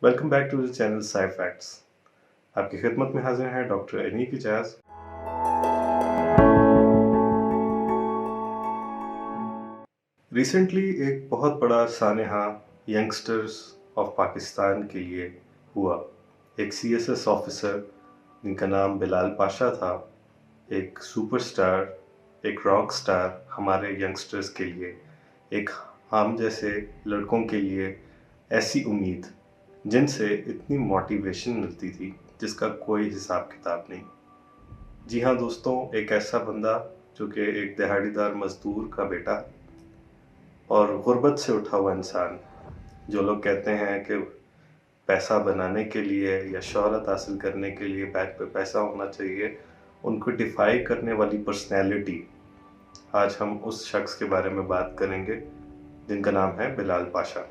Welcome back to the channel sci facts. आपकी खिदमत में हाजिर हैं डॉक्टर अनीक इजाज। रिसेंटली एक बहुत बड़ा सानेहा यंगस्टर्स ऑफ पाकिस्तान के लिए हुआ। एक सीएसएस ऑफिसर जिनका नाम बिलाल पाशा था, एक सुपरस्टार, एक रॉक स्टार हमारे यंगस्टर्स के लिए, एक हम जैसे लड़कों के लिए ऐसी उम्मीद जिनसे इतनी मोटिवेशन मिलती थी जिसका कोई हिसाब किताब नहीं। जी हाँ दोस्तों, एक ऐसा बंदा जो कि एक दिहाड़ीदार मजदूर का बेटा और गुर्बत से उठा हुआ इंसान, जो लोग कहते हैं कि पैसा बनाने के लिए या शोहरत हासिल करने के लिए बैक पे पैसा होना चाहिए, उनको डिफाई करने वाली पर्सनैलिटी। आज हम उस शख्स के बारे में बात करेंगे जिनका नाम है बिलाल पाशा।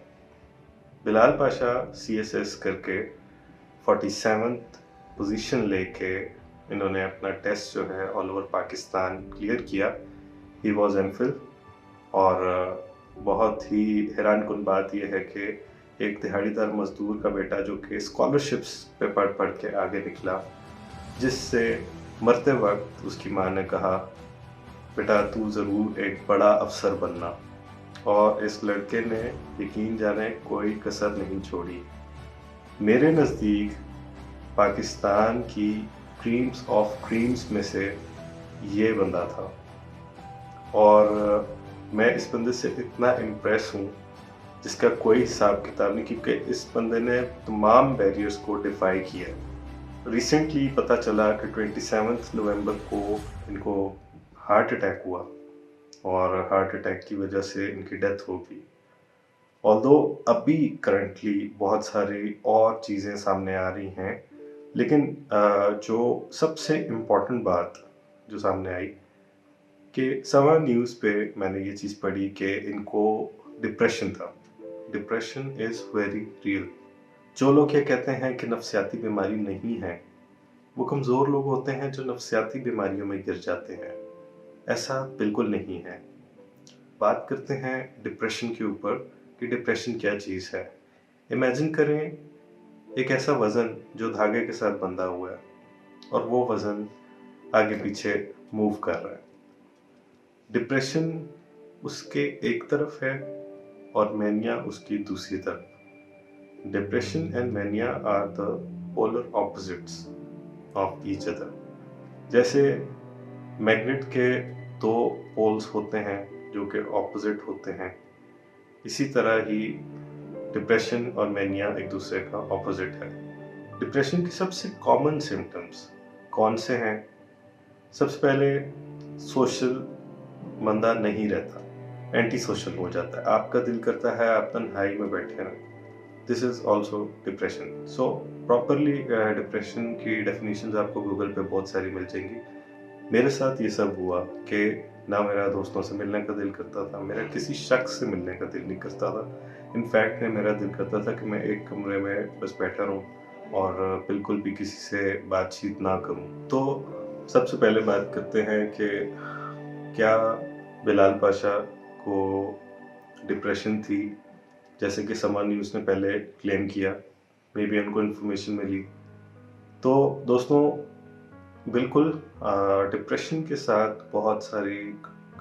बिलाल पाशा सीएसएस करके 47th पोजीशन लेके इन्होंने अपना टेस्ट जो है ऑल ओवर पाकिस्तान क्लियर किया। He was MPhil. और बहुत ही हैरानकुन बात यह है कि एक दिहाड़ीदार मजदूर का बेटा जो कि स्कॉलरशिप्स पे पढ़ पढ़ के आगे निकला, जिससे मरते वक्त उसकी माँ ने कहा, बेटा तू ज़रूर एक बड़ा अफसर बनना। और इस लड़के ने यकीन जाने कोई कसर नहीं छोड़ी। मेरे नज़दीक पाकिस्तान की क्रीम्स ऑफ क्रीम्स में से ये बंदा था। और मैं इस बंदे से इतना इम्प्रेस हूँ जिसका कोई हिसाब किताब नहीं, क्योंकि इस बंदे ने तमाम बैरियर्स को डिफाई किया। रिसेंटली पता चला कि 27 नवंबर को इनको हार्ट अटैक हुआ और हार्ट अटैक की वजह से इनकी डेथ हो गई। ऑल्दो अभी करंटली बहुत सारी और चीज़ें सामने आ रही हैं, लेकिन जो सबसे इम्पोर्टेंट बात जो सामने आई कि सवा न्यूज़ पे मैंने ये चीज़ पढ़ी कि इनको डिप्रेशन था। Depression is very real. जो लोग ये कहते हैं कि नफ्सियाती बीमारी नहीं है, वो कमज़ोर लोग होते हैं जो नफ्सियाती बीमारियों में गिर जाते हैं। ऐसा बिल्कुल नहीं है। बात करते हैं डिप्रेशन के ऊपर कि डिप्रेशन क्या चीज़ है। इमेजिन करें एक ऐसा वज़न जो धागे के साथ बंधा हुआ है और वो वज़न आगे पीछे मूव कर रहा है। डिप्रेशन उसके एक तरफ है और मैनिया उसकी दूसरी तरफ। Depression and mania are the polar opposites of each other. जैसे मैग्नेट के दो पोल्स होते हैं जो कि ऑपोजिट होते हैं, इसी तरह ही डिप्रेशन और मैनिया एक दूसरे का ऑपोजिट है। डिप्रेशन के सबसे कॉमन सिम्टम्स कौन से हैं? सबसे पहले सोशल बंदा नहीं रहता, एंटी सोशल हो जाता है। आपका दिल करता है आप तन्हाई में बैठे रहें। This is also depression. So properly depression की डेफिनेशंस आपको गूगल पे बहुत सारी मिल जाएंगी। मेरे साथ ये सब हुआ कि ना मेरा दोस्तों से मिलने का दिल करता था, मेरा किसी शख्स से मिलने का दिल नहीं करता था। इनफैक्ट मेरा दिल करता था कि मैं एक कमरे में बस बैठा रहूं और बिल्कुल भी किसी से बातचीत ना करूं। तो सबसे पहले बात करते हैं कि क्या बिलाल पाशा को डिप्रेशन थी, जैसे कि समा न्यूज़ ने पहले क्लेम किया। मे बी उनको इन्फॉर्मेशन मिली। तो दोस्तों बिल्कुल डिप्रेशन के साथ बहुत सारी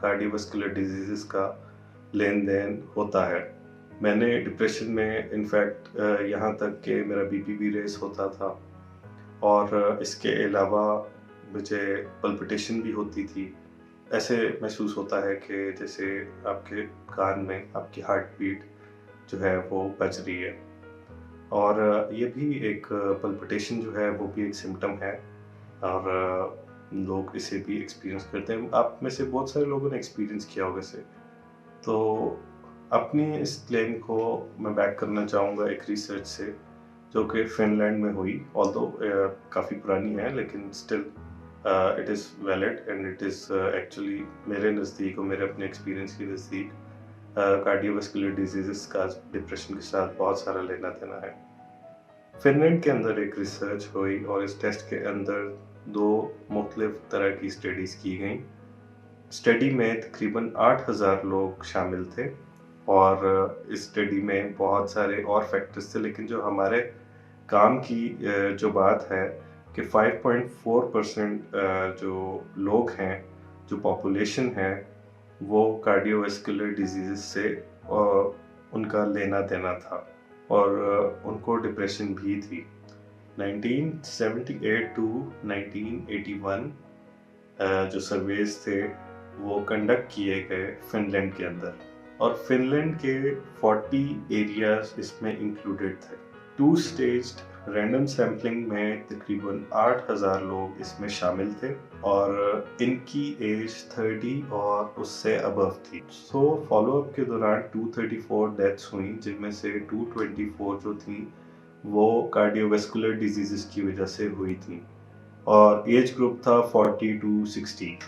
कार्डियोवास्कुलर डिजीज़ेस का लेन देन होता है। मैंने डिप्रेशन में इनफैक्ट यहाँ तक कि मेरा बीपी भी रेस होता था और इसके अलावा मुझे पल्पिटेशन भी होती थी। ऐसे महसूस होता है कि जैसे आपके कान में आपकी हार्ट बीट जो है वो बज रही है। और ये भी एक पल्पिटेशन जो है वो भी एक सिम्टम है और लोग इसे भी एक्सपीरियंस करते हैं। आप में से बहुत सारे लोगों ने एक्सपीरियंस किया होगा इसे। तो अपनी इस क्लेम को मैं बैक करना चाहूँगा एक रिसर्च से जो कि फिनलैंड में हुई। ऑल्दो काफ़ी पुरानी है लेकिन still it is valid and it is actually मेरे नज़दीक और मेरे अपने एक्सपीरियंस के नज़दीक कार्डियोवास्कुलर डिजीज़ का डिप्रेशन के साथ बहुत सारा लेना देना है। फिनलैंड के अंदर एक रिसर्च हुई और इस टेस्ट के अंदर दो मुख्तलिफ तरह की स्टडीज़ की गई। स्टडी में तकरीबन 8,000 लोग शामिल थे और इस स्टडी में बहुत सारे और फैक्टर्स थे, लेकिन जो हमारे काम की जो बात है कि 5.4% जो लोग हैं, जो पॉपुलेशन है, वो कार्डियोवैस्कुलर डिजीज़ से उनका लेना देना था और उनको डिप्रेशन भी थी। 1978 टू 1981 जो सर्वेज थे वो कंडक्ट किए गए फिनलैंड के अंदर, और फिनलैंड के 40 एरियाज इसमें इंक्लूडेड थे। 2 स्टेज्ड रैंडम सैम्पलिंग में तकरीबन 8,000 लोग इसमें शामिल थे और इनकी एज 30 और उससे अबव थी। सो फॉलोअप के दौरान 234 डेथ्स हुई, जिनमें से 224 जो थी वो कार्डियोवैस्कुलर डिजीज़ की वजह से हुई थी, और एज ग्रुप था 40 to 60।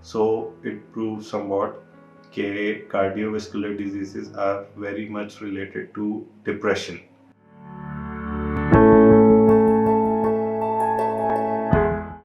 So it prove somewhat कि cardiovascular diseases are very much related to depression.